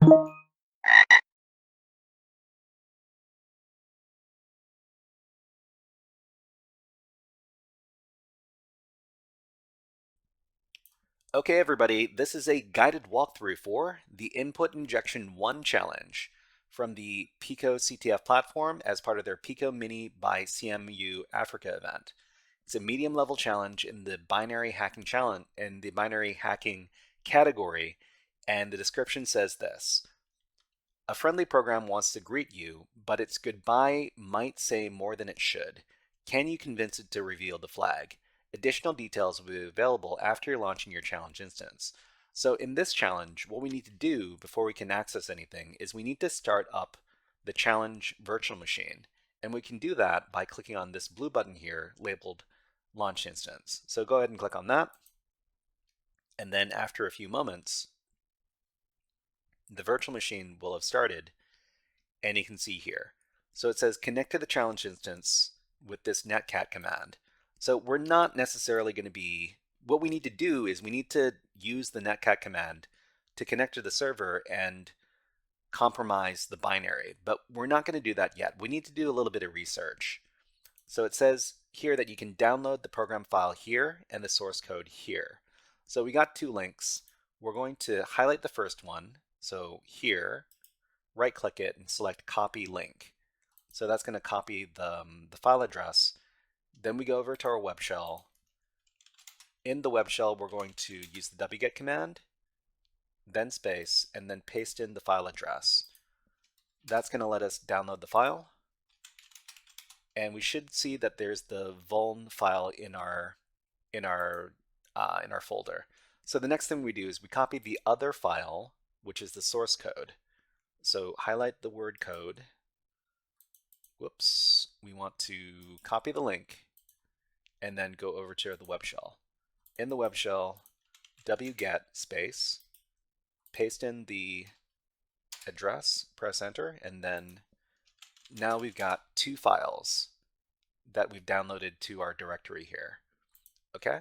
Okay, everybody, this is a guided walkthrough for the Input Injection 1 challenge from the picoCTF platform as part of their Pico Mini by CMU Africa event. It's a medium level challenge in the binary hacking category, and the description says this. A friendly program wants to greet you, but its goodbye might say more than it should. Can you convince it to reveal the flag? Additional details will be available after you're launching your challenge instance. So in this challenge, what we need to do before we can access anything is we need to start up the challenge virtual machine. And we can do that by clicking on this blue button here labeled Launch Instance. So go ahead and click on that. And then after a few moments, the virtual machine will have started, and you can see here. So it says connect to the challenge instance with this netcat command. So we're not necessarily going to be, what we need to do is we need to use the netcat command to connect to the server and compromise the binary, but we're not going to do that yet. We need to do a little bit of research. So it says here that you can download the program file here and the source code here. So we got two links. We're going to highlight the first one. So here, right click it and select copy link. So that's going to copy the file address. Then we go over to our web shell. In the web shell, we're going to use the wget command, then space, and then paste in the file address. That's going to let us download the file. And we should see that there's the vuln file in our folder. So the next thing we do is we copy the other file, which is the source code. So highlight the word code. Whoops, we want to copy the link and then go over to the web shell. In the web shell, wget space, paste in the address, press enter, and then now we've got two files that we've downloaded to our directory here. Okay?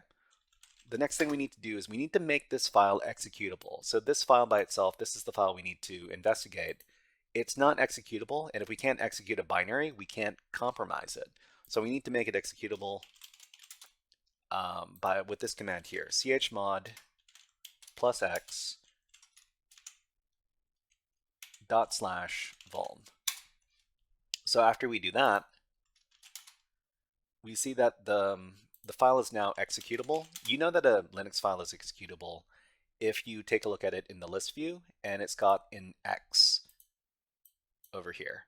The next thing we need to do is we need to make this file executable. So this file by itself, this is the file we need to investigate. It's not executable, and if we can't execute a binary, we can't compromise it. So we need to make it executable with this command here, chmod +x /vuln. So after we do that, we see that the file is now executable. You know that a Linux file is executable if you take a look at it in the list view, and it's got an X over here.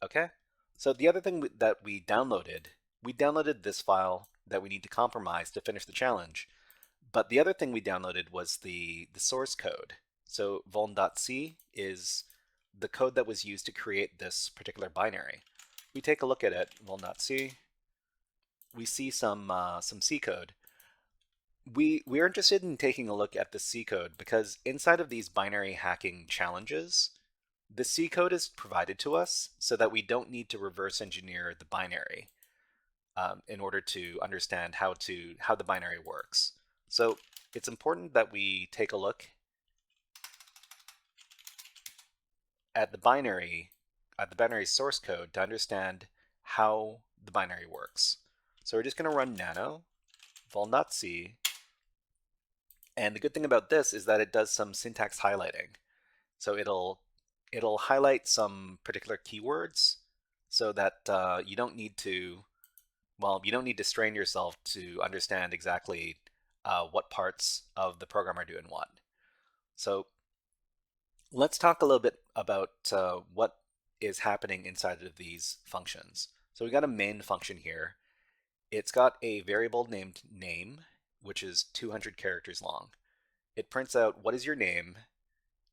Okay? So the other thing that we downloaded this file that we need to compromise to finish the challenge. But the other thing we downloaded was the source code. So vuln.c is the code that was used to create this particular binary. We take a look at it, vuln.c. We see some C code. We're interested in taking a look at the C code because inside of these binary hacking challenges, the C code is provided to us so that we don't need to reverse engineer the binary in order to understand how the binary works. So it's important that we take a look at the binary source code to understand how the binary works. So we're just going to run nano vuln.c, and the good thing about this is that it does some syntax highlighting. So it'll highlight some particular keywords so that you don't need to strain yourself to understand exactly what parts of the program are doing what. So let's talk a little bit about what is happening inside of these functions. So we got a main function here. It's got a variable named name, which is 200 characters long. It prints out what is your name,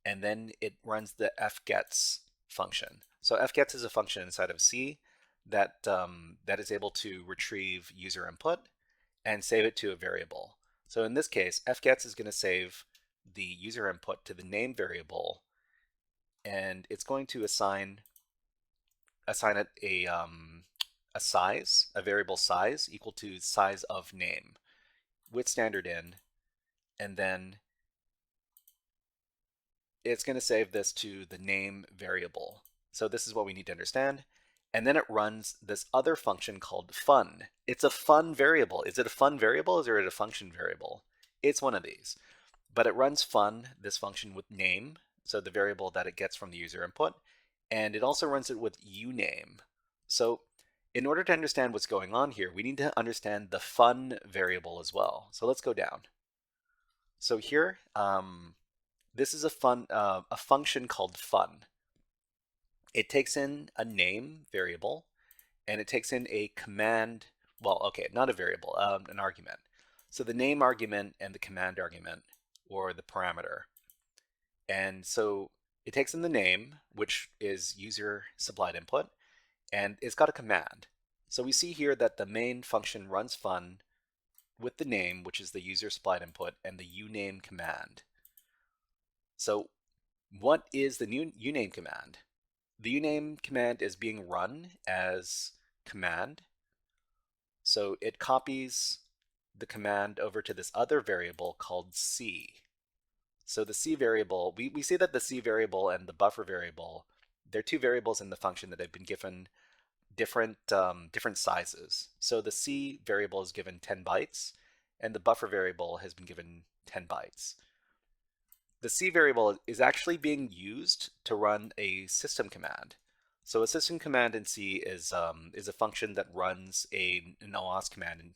and then it runs the fgets function. So fgets is a function inside of C that is able to retrieve user input and save it to a variable. So in this case, fgets is going to save the user input to the name variable, and it's going to assign it a size, a variable size equal to size of name with standard in, and then it's going to save this to the name variable. So this is what we need to understand. And then it runs this other function called fun. It's a fun variable. Is it a fun variable or is it a function variable? It's one of these. But it runs fun, this function with name, so the variable that it gets from the user input, and it also runs it with uname. So in order to understand what's going on here, we need to understand the fun variable as well. So let's go down. So here, this is a function called fun. It takes in a name variable, and it takes in a command, well, okay, not a variable, an argument. So the name argument and the command argument, or the parameter. And so it takes in the name, which is user supplied input, and it's got a command. So we see here that the main function runs fun with the name, which is the user supplied input, and the uname command. So what is the uname command? The uname command is being run as command. So it copies the command over to this other variable called C. So the C variable, we see that the C variable and the buffer variable, they're two variables in the function that have been given different sizes. So the C variable is given 10 bytes, and the buffer variable has been given 10 bytes. The C variable is actually being used to run a system command. So a system command in C is a function that runs an OS command,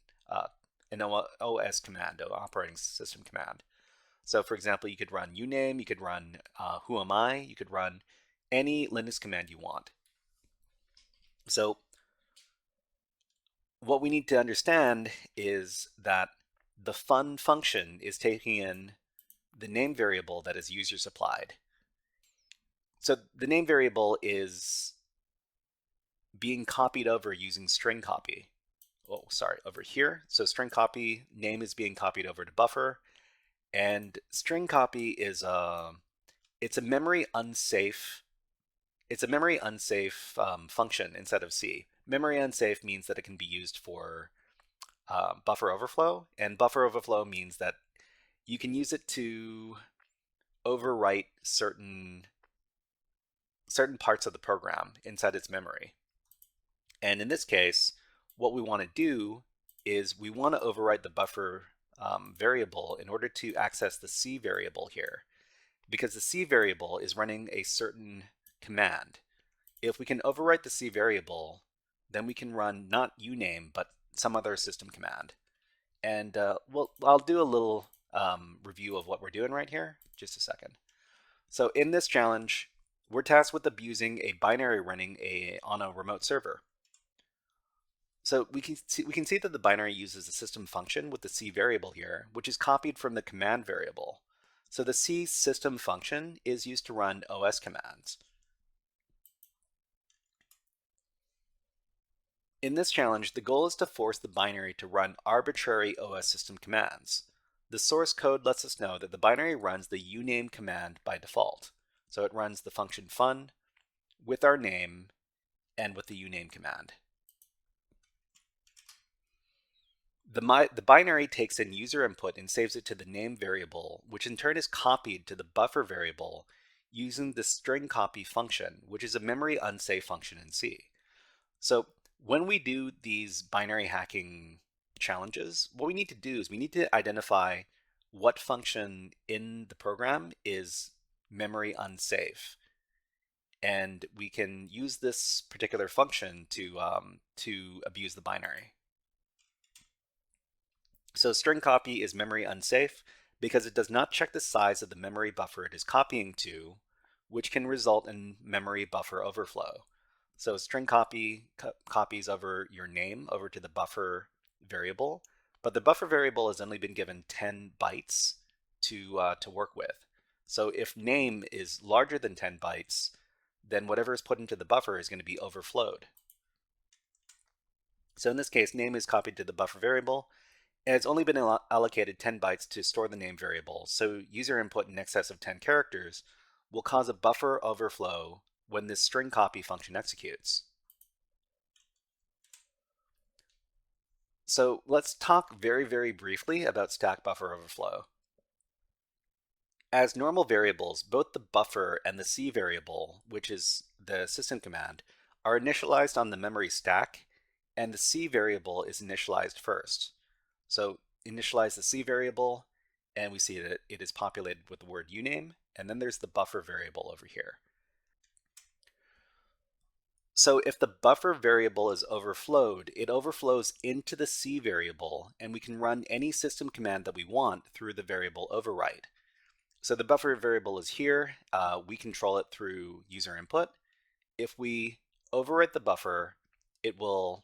an OS command, an operating system command. So for example, you could run uname, you could run who am I, you could run any Linux command you want. So what we need to understand is that the fun function is taking in the name variable that is user supplied. So the name variable is being copied over using string copy. Oh, sorry, over here. So string copy, name is being copied over to buffer, and string copy is it's a memory unsafe function inside of C. Memory unsafe means that it can be used for buffer overflow, and buffer overflow means that you can use it to overwrite certain parts of the program inside its memory. And in this case, what we want to do is we want to overwrite the buffer variable in order to access the C variable here, because the C variable is running a certain command. If we can overwrite the C variable, then we can run not uname, but some other system command. And I'll do a little review of what we're doing right here. Just a second. So in this challenge, we're tasked with abusing a binary running on a remote server. So we can see that the binary uses a system function with the C variable here, which is copied from the command variable. So the C system function is used to run OS commands. In this challenge, the goal is to force the binary to run arbitrary OS system commands. The source code lets us know that the binary runs the uname command by default. So it runs the function fun with our name and with the uname command. The binary takes in user input and saves it to the name variable, which in turn is copied to the buffer variable using the string copy function, which is a memory unsafe function in C. So when we do these binary hacking challenges, what we need to do is we need to identify what function in the program is memory unsafe. And we can use this particular function to abuse the binary. So string copy is memory unsafe because it does not check the size of the memory buffer it is copying to, which can result in memory buffer overflow. So string copy copies over your name over to the buffer variable, but the buffer variable has only been given 10 bytes to work with. So if name is larger than 10 bytes, then whatever is put into the buffer is going to be overflowed. So in this case, name is copied to the buffer variable, and it's only been allocated 10 bytes to store the name variable, so user input in excess of 10 characters will cause a buffer overflow when this string copy function executes. So let's talk very, very briefly about stack buffer overflow. As normal variables, both the buffer and the C variable, which is the system command, are initialized on the memory stack, and the C variable is initialized first. So initialize the C variable, and we see that it is populated with the word uname, and then there's the buffer variable over here. So if the buffer variable is overflowed, it overflows into the C variable, and we can run any system command that we want through the variable overwrite. So the buffer variable is here. We control it through user input. If we overwrite the buffer, it will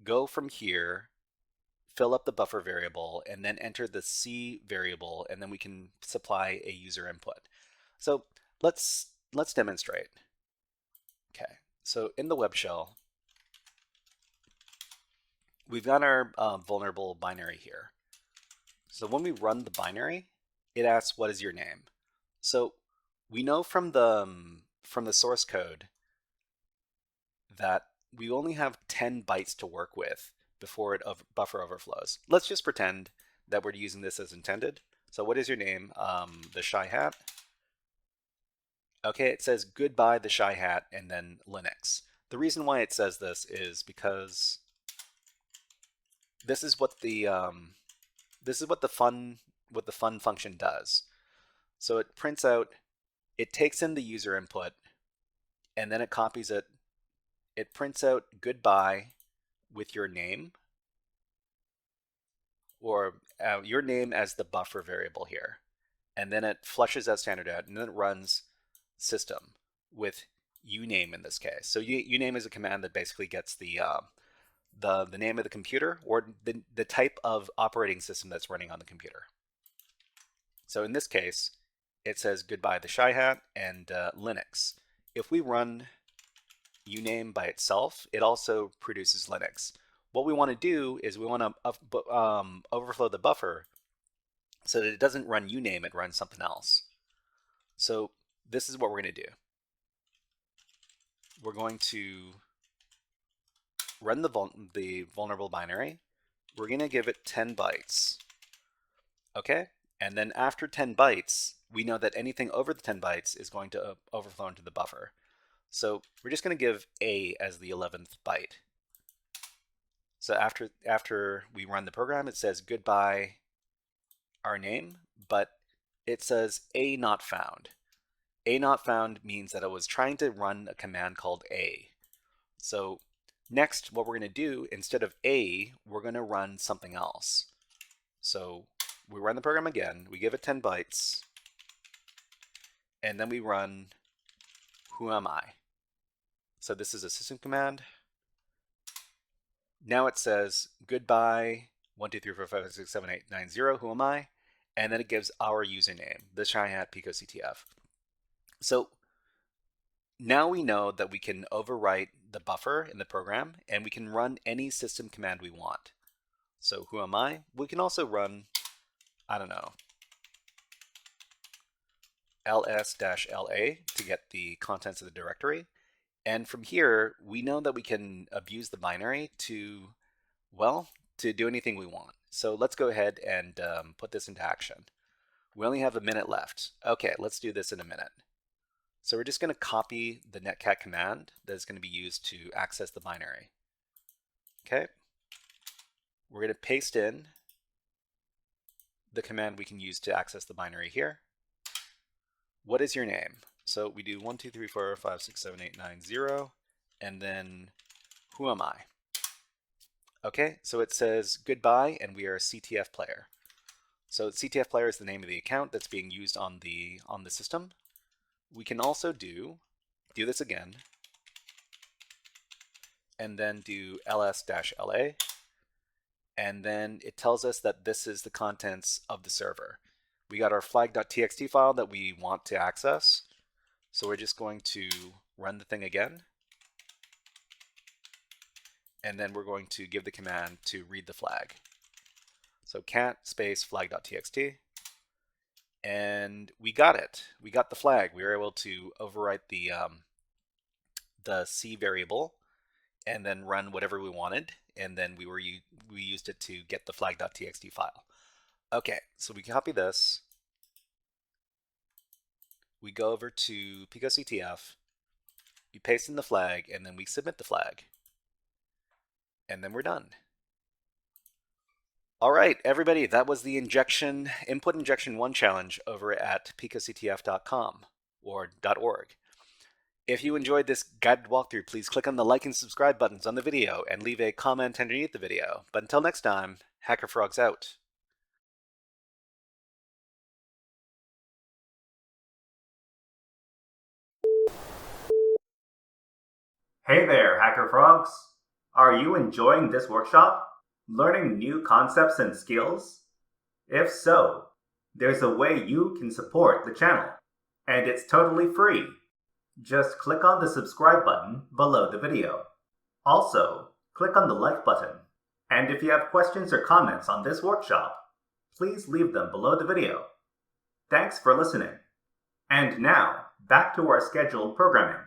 go from here, fill up the buffer variable, and then enter the C variable, and then we can supply a user input. So let's demonstrate. Okay, so in the web shell, we've got our vulnerable binary here. So when we run the binary, it asks, what is your name? So we know from the source code that we only have 10 bytes to work with before buffer overflows. Let's just pretend that we're using this as intended. So what is your name? The Shy Hat. Okay, it says goodbye the Shy Hat and then Linux. The reason why it says this is because this is what the fun function does. So it prints out, it takes in the user input, and then it copies it. It prints out goodbye with your name, or your name as the buffer variable here. And then it flushes that standard out, and then it runs system with uname in this case. So uname is a command that basically gets the name of the computer or the type of operating system that's running on the computer. So in this case, it says goodbye the Shy Hat and Linux. If we run uname by itself, it also produces Linux. What we want to do is we want to overflow the buffer so that it doesn't run uname, it runs something else. So this is what we're going to do. We're going to run the vulnerable binary. We're going to give it 10 bytes. Okay? And then after 10 bytes, we know that anything over the 10 bytes is going to overflow into the buffer. So we're just going to give A as the 11th byte. So after we run the program, it says goodbye our name, but it says A not found. A not found means that it was trying to run a command called A. So next, what we're going to do, instead of A, we're going to run something else. So we run the program again, we give it 10 bytes, and then we run who am I? So this is a system command. Now it says goodbye 1 2 3 4 5 6 7 8 9 0. Who am I? And then it gives our username, the Shy Hat picoCTF. So now we know that we can overwrite the buffer in the program, and we can run any system command we want. So who am I? We can also run, I don't know, ls-la to get the contents of the directory. And from here, we know that we can abuse the binary to, well, to do anything we want. So let's go ahead and put this into action. We only have a minute left. Okay, let's do this in a minute. So we're just going to copy the netcat command that is going to be used to access the binary. Okay. We're going to paste in the command we can use to access the binary here. What is your name? So we do 1 2 3 4 5 6 7 8 9 0, and then who am I? Okay, so it says goodbye, and we are a CTF player. So CTF player is the name of the account that's being used on the system. We can also do this again, and then do ls-la, and then it tells us that this is the contents of the server. We got our flag.txt file that we want to access, so we're just going to run the thing again, and then we're going to give the command to read the flag. So cat space flag.txt, and we got it. We got the flag. We were able to overwrite the C variable and then run whatever we wanted, and then we used it to get the flag.txt file. Okay, so we copy this, we go over to picoCTF, we paste in the flag, and then we submit the flag. And then we're done. All right, everybody, that was the input injection 1 challenge over at picoCTF.com or .org. If you enjoyed this guided walkthrough, please click on the like and subscribe buttons on the video and leave a comment underneath the video. But until next time, HackerFrogs out. Hey there, HackerFrogs! Are you enjoying this workshop? Learning new concepts and skills? If so, there's a way you can support the channel, and it's totally free. Just click on the subscribe button below the video. Also, click on the like button, and if you have questions or comments on this workshop, please leave them below the video. Thanks for listening. And now, back to our scheduled programming.